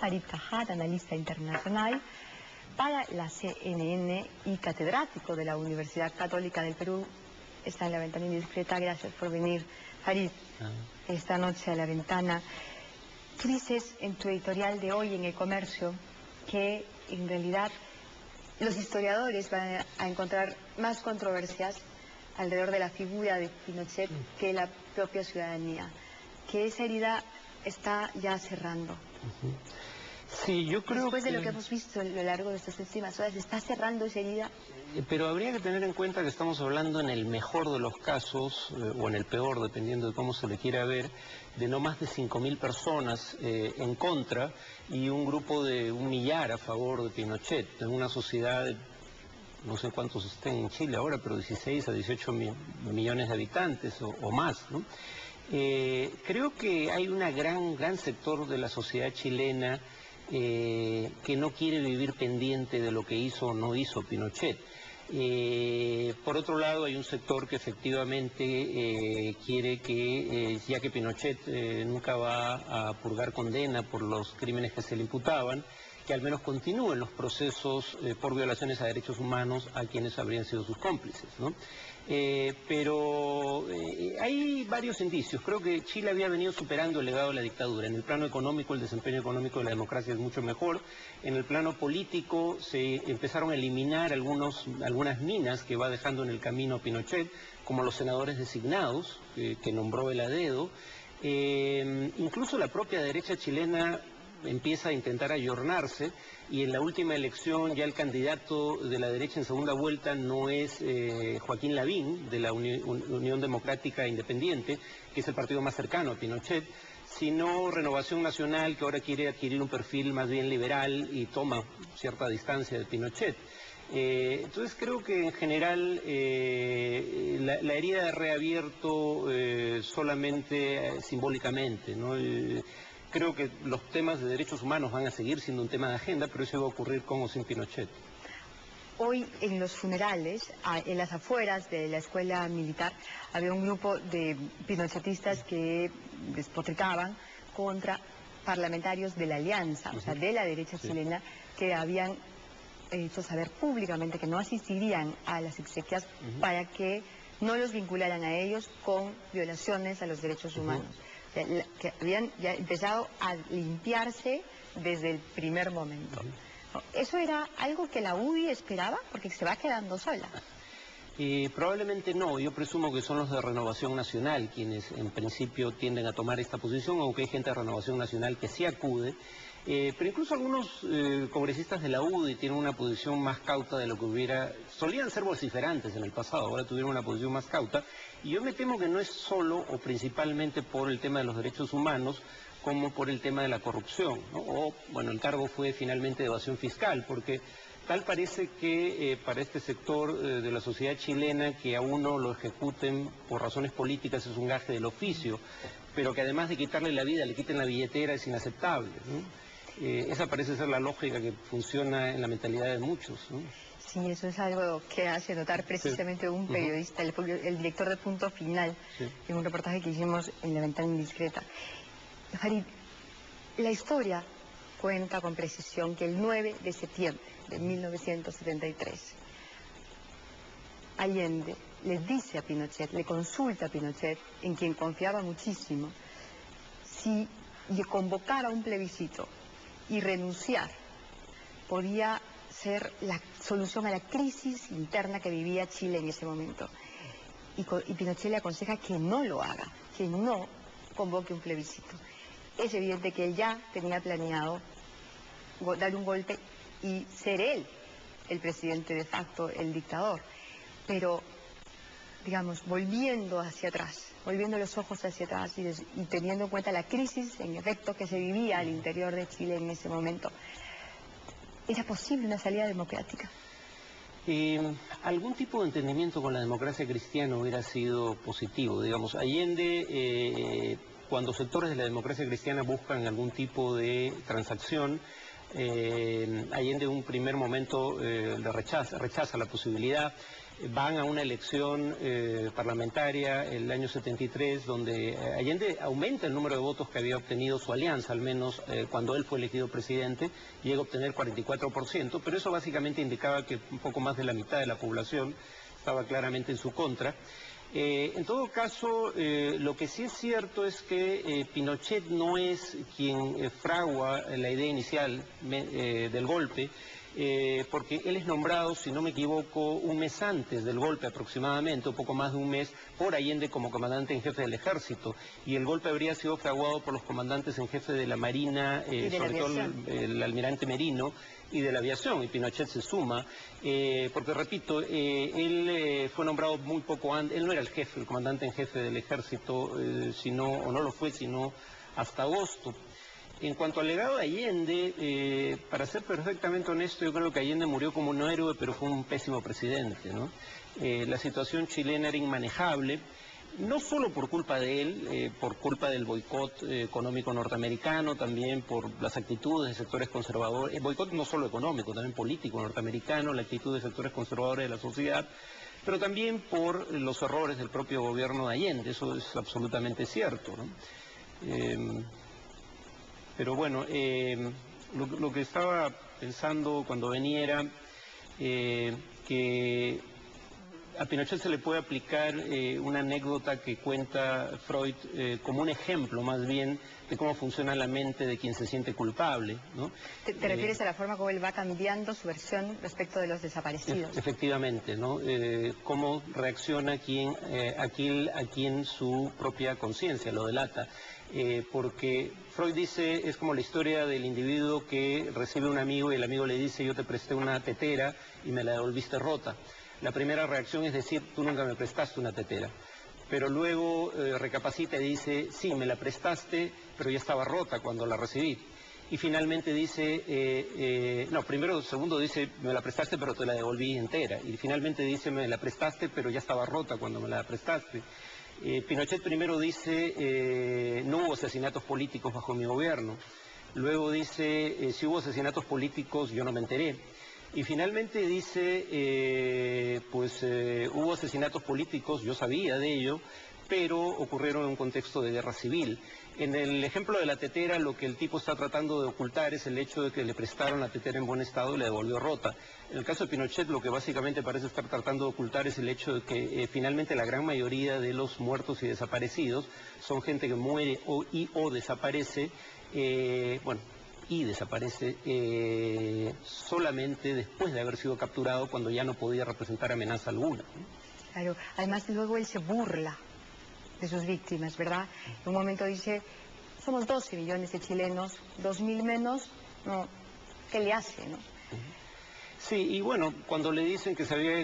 Farid Cajat, analista internacional para la CNN y catedrático de la Universidad Católica del Perú. Está en La Ventana Indiscreta. Gracias por venir, Farid, esta noche a La Ventana. Tú dices en tu editorial de hoy en El Comercio que en realidad los historiadores van a encontrar más controversias alrededor de la figura de Pinochet que la propia ciudadanía, que esa herida está ya cerrando. Sí, yo creo Después de lo que hemos visto a lo largo de estas últimas horas, ¿está cerrando esa herida? Pero habría que tener en cuenta que estamos hablando en el mejor de los casos, o en el peor, dependiendo de cómo se le quiera ver, de no más de 5.000 personas en contra y un grupo de 1 millar a favor de Pinochet, en una sociedad de, no sé cuántos estén en Chile ahora, pero 16 a 18 millones de habitantes o más, ¿no? Creo que hay un gran sector de la sociedad chilena que no quiere vivir pendiente de lo que hizo o no hizo Pinochet. Por otro lado, hay un sector que efectivamente quiere que, ya que Pinochet nunca va a purgar condena por los crímenes que se le imputaban, que al menos continúen los procesos por violaciones a derechos humanos a quienes habrían sido sus cómplices, ¿no? Pero hay varios indicios. Creo que Chile había venido superando el legado de la dictadura. En el plano económico, el desempeño económico de la democracia es mucho mejor. En el plano político se empezaron a eliminar algunas minas que va dejando en el camino Pinochet, como los senadores designados que nombró él a dedo. Incluso la propia derecha chilena empieza a intentar ayornarse, y en la última elección ya el candidato de la derecha en segunda vuelta no es Joaquín Lavín, de la Unión Democrática Independiente, que es el partido más cercano a Pinochet, sino Renovación Nacional, que ahora quiere adquirir un perfil más bien liberal y toma cierta distancia de Pinochet. Entonces creo que en general la herida ha reabierto solamente simbólicamente, ¿no? Creo que los temas de derechos humanos van a seguir siendo un tema de agenda, pero eso va a ocurrir con o sin Pinochet. Hoy en los funerales, en las afueras de la escuela militar, había un grupo de pinochetistas que despotricaban contra parlamentarios de la Alianza, o sea, de la derecha chilena, que habían hecho saber públicamente que no asistirían a las exequias para que no los vincularan a ellos con violaciones a los derechos humanos. Que habían ya empezado a limpiarse desde el primer momento. ¿Eso era algo que la UDI esperaba? Porque se va quedando sola. Probablemente no. Yo presumo que son los de Renovación Nacional quienes en principio tienden a tomar esta posición, aunque hay gente de Renovación Nacional que sí acude. Pero incluso algunos congresistas de la UDI tienen una posición más cauta de lo que hubiera... Solían ser vociferantes en el pasado, ahora tuvieron una posición más cauta. Y yo me temo que no es solo o principalmente por el tema de los derechos humanos, como por el tema de la corrupción, ¿no? O, bueno, el cargo fue finalmente de evasión fiscal, porque tal parece que para este sector de la sociedad chilena que a uno lo ejecuten por razones políticas es un gaje del oficio, pero que además de quitarle la vida, le quiten la billetera es inaceptable, ¿no? Esa parece ser la lógica que funciona en la mentalidad de muchos, ¿no? Sí, eso es algo que hace notar precisamente un periodista, el director de Punto Final, en un reportaje que hicimos en La Ventana Indiscreta. Farid, la historia cuenta con precisión que el 9 de septiembre de 1973, Allende le dice a Pinochet, le consulta a Pinochet, en quien confiaba muchísimo, si convocara un plebiscito y renunciar podía ser la solución a la crisis interna que vivía Chile en ese momento. Y Pinochet le aconseja que no lo haga, que no convoque un plebiscito. Es evidente que él ya tenía planeado dar un golpe y ser él el presidente de facto, el dictador. Pero, digamos, volviendo hacia atrás, volviendo los ojos hacia atrás y teniendo en cuenta la crisis, en efecto, que se vivía al interior de Chile en ese momento, ¿era posible una salida democrática? Algún tipo de entendimiento con la democracia cristiana hubiera sido positivo. Digamos, Allende, cuando sectores de la democracia cristiana buscan algún tipo de transacción, Allende en un primer momento rechaza la posibilidad. van a una elección parlamentaria el año 73, donde Allende aumenta el número de votos que había obtenido su alianza, al menos cuando él fue elegido presidente, llega a obtener 44%, pero eso básicamente indicaba que un poco más de la mitad de la población estaba claramente en su contra. En todo caso, lo que sí es cierto es que Pinochet no es quien fragua la idea inicial del golpe, porque él es nombrado, si no me equivoco, un mes antes del golpe aproximadamente, un poco más de un mes, por Allende como comandante en jefe del ejército, y el golpe habría sido fraguado por los comandantes en jefe de la Marina, sobre todo el almirante Merino, y de la aviación, y Pinochet se suma, porque repito, él fue nombrado muy poco antes, él no era el jefe, el comandante en jefe del ejército, o no lo fue, sino hasta agosto. En cuanto al legado de Allende, para ser perfectamente honesto, yo creo que Allende murió como un héroe, pero fue un pésimo presidente, ¿no? La situación chilena era inmanejable, no solo por culpa de él, por culpa del boicot económico norteamericano, también por las actitudes de sectores conservadores, el boicot no solo económico, también político norteamericano, la actitud de sectores conservadores de la sociedad, pero también por los errores del propio gobierno de Allende, eso es absolutamente cierto, ¿no? Pero bueno, lo que estaba pensando cuando venía era que a Pinochet se le puede aplicar una anécdota que cuenta Freud como un ejemplo más bien de cómo funciona la mente de quien se siente culpable, ¿no? ¿Te refieres a la forma como él va cambiando su versión respecto de los desaparecidos? Efectivamente, ¿no? Cómo reacciona a quien su propia conciencia lo delata. Porque Freud dice, es como la historia del individuo que recibe un amigo y el amigo le dice, yo te presté una tetera y me la devolviste rota. La primera reacción es decir, tú nunca me prestaste una tetera. Pero luego recapacita y dice, sí, me la prestaste, pero ya estaba rota cuando la recibí. Y finalmente dice, segundo dice, me la prestaste, pero te la devolví entera. Y finalmente dice, me la prestaste, pero ya estaba rota cuando me la prestaste. Pinochet primero dice, no hubo asesinatos políticos bajo mi gobierno. Luego dice, si hubo asesinatos políticos, yo no me enteré. Y finalmente dice, hubo asesinatos políticos, yo sabía de ello, pero ocurrieron en un contexto de guerra civil. En el ejemplo de la tetera, lo que el tipo está tratando de ocultar es el hecho de que le prestaron la tetera en buen estado y la devolvió rota. En el caso de Pinochet, lo que básicamente parece estar tratando de ocultar es el hecho de que finalmente la gran mayoría de los muertos y desaparecidos son gente que muere o desaparece, solamente después de haber sido capturado, cuando ya no podía representar amenaza alguna, ¿no? Claro, además luego él se burla de sus víctimas, ¿verdad? En un momento dice, somos 12 millones de chilenos, 2.000 menos, no, ¿qué le hace, no? Sí, y bueno, cuando le dicen que se había